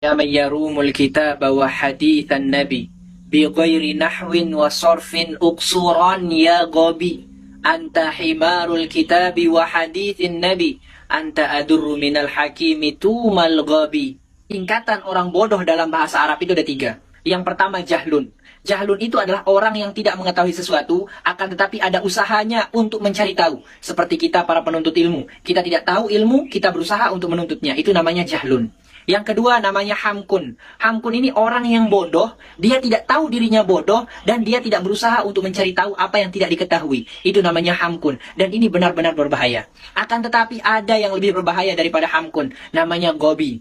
Ya man yarumul kitaba wa hadithan nabi bi ghairi nahwin wa sarfin uqsuran ya ghabi anta himarul kitabi wa hadithin nabi anta adurru minal hakimi tumal ghabi. Tingkatan orang bodoh dalam bahasa Arab itu ada tiga. Yang pertama jahlun. Jahlun itu adalah orang yang tidak mengetahui sesuatu, akan tetapi ada usahanya untuk mencari tahu. Seperti kita para penuntut ilmu. Kita tidak tahu ilmu, kita berusaha untuk menuntutnya. Itu namanya jahlun. Yang kedua namanya hamkun. Hamkun ini orang yang bodoh, dia tidak tahu dirinya bodoh, dan dia tidak berusaha untuk mencari tahu apa yang tidak diketahui. Itu namanya hamkun. Dan ini benar-benar berbahaya. Akan tetapi ada yang lebih berbahaya daripada hamkun. Namanya gobi.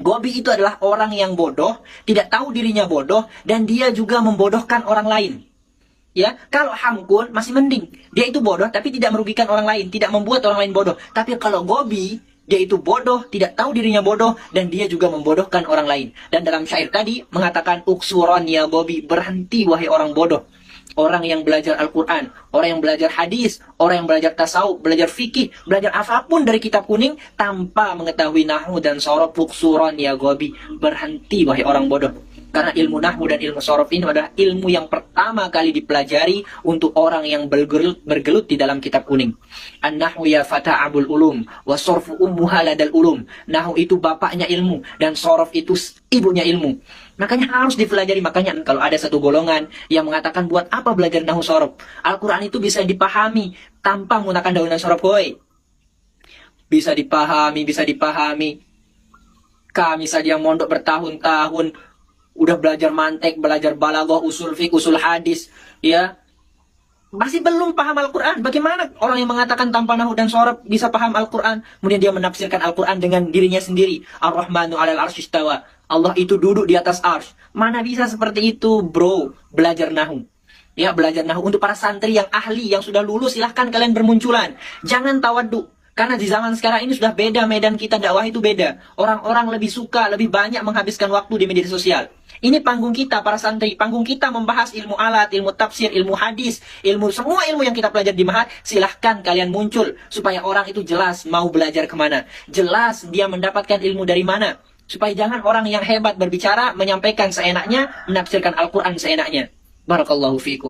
Gobi itu adalah orang yang bodoh, tidak tahu dirinya bodoh, dan dia juga membodohkan orang lain. Ya, kalau hamkun masih mending. Dia itu bodoh tapi tidak merugikan orang lain, tidak membuat orang lain bodoh. Tapi kalau gobi, dia itu bodoh, tidak tahu dirinya bodoh, dan dia juga membodohkan orang lain. Dan dalam syair tadi mengatakan uksuron ya gobi, berhenti wahai orang bodoh. Orang yang belajar Al-Quran, orang yang belajar hadis, orang yang belajar tasawuf, belajar fikih, belajar apapun dari kitab kuning tanpa mengetahui nahwu dan sorof, uksuron ya gobi, berhenti wahai orang bodoh. Karena ilmu nahwu dan ilmu sorof ini adalah ilmu yang pertama kali dipelajari untuk orang yang bergelut di dalam kitab kuning. An-nahwu ya fata abul ulum, wa sorfu ummuha ladal ulum. Nahwu itu bapaknya ilmu, dan sorof itu ibunya ilmu. Makanya harus dipelajari. Makanya kalau ada satu golongan yang mengatakan buat apa belajar nahwu sorof, Al-Quran itu bisa dipahami tanpa menggunakan daunan sorof. Hoi, bisa dipahami, bisa dipahami. Kami saja yang mondok bertahun-tahun, udah belajar mantek, belajar balaghah, usul fiqh, usul hadis, ya masih belum paham Al-Quran. Bagaimana orang yang mengatakan tanpa nahwu dan sorof bisa paham Al-Quran? Kemudian dia menafsirkan Al-Quran dengan dirinya sendiri. Ar-Rahmanu 'alal 'arsy istawa. Allah itu duduk di atas arsy. Mana bisa seperti itu, bro? Belajar nahwu. Ya, belajar nahwu untuk para santri yang ahli, yang sudah lulus, silahkan kalian bermunculan. Jangan tawaduk. Karena di zaman sekarang ini sudah beda medan kita dakwah itu beda. Orang-orang lebih suka, lebih banyak menghabiskan waktu di media sosial. Ini panggung kita para santri, panggung kita membahas ilmu alat, ilmu tafsir, ilmu hadis, semua ilmu yang kita pelajari di Mahat. Silahkan kalian muncul supaya orang itu jelas mau belajar kemana, jelas dia mendapatkan ilmu dari mana. Supaya jangan orang yang hebat berbicara menyampaikan seenaknya, menafsirkan Al-Quran seenaknya. Barakallahu fiikum.